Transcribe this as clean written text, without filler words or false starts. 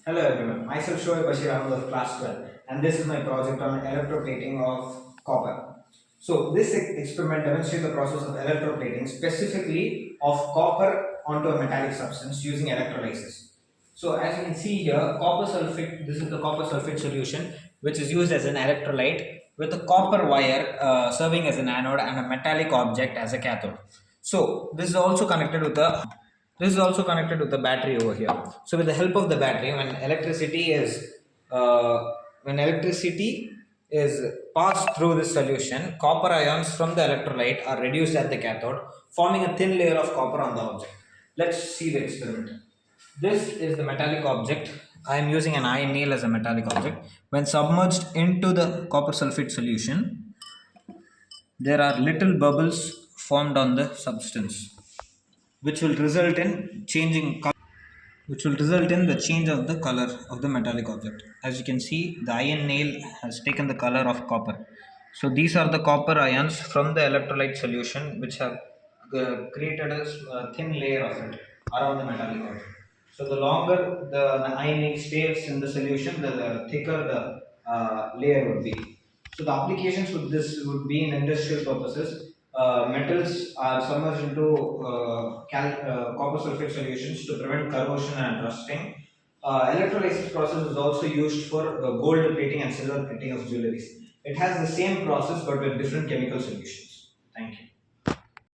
Hello everyone, myself Shoaib of class 12 and this is my project on electroplating of copper. So this experiment demonstrates the process of electroplating specifically of copper onto a metallic substance using electrolysis. So as you can see here, copper sulfate, this is the copper sulfate solution which is used as an electrolyte with a copper wire serving as an anode and a metallic object as a cathode. So this is also connected with the battery over here. So with the help of the battery, when electricity is passed through this solution, copper ions from the electrolyte are reduced at the cathode, forming a thin layer of copper on the object. Let's see the experiment. This is the metallic object. I am using an iron nail as a metallic object. When submerged into the copper sulfate solution, there are little bubbles formed on the substance, which will result in the change of the color of the metallic object. As you can see, the iron nail has taken the color of copper. So these are the copper ions from the electrolyte solution which have created a thin layer of it around the metallic object. So the longer the iron nail stays in the solution, the thicker the layer would be. So the applications with this would be in industrial purposes. Metals are submerged into copper sulfate solutions to prevent corrosion and rusting. Electrolysis process is also used for gold plating and silver plating of jewelry. It has the same process but with different chemical solutions. Thank you.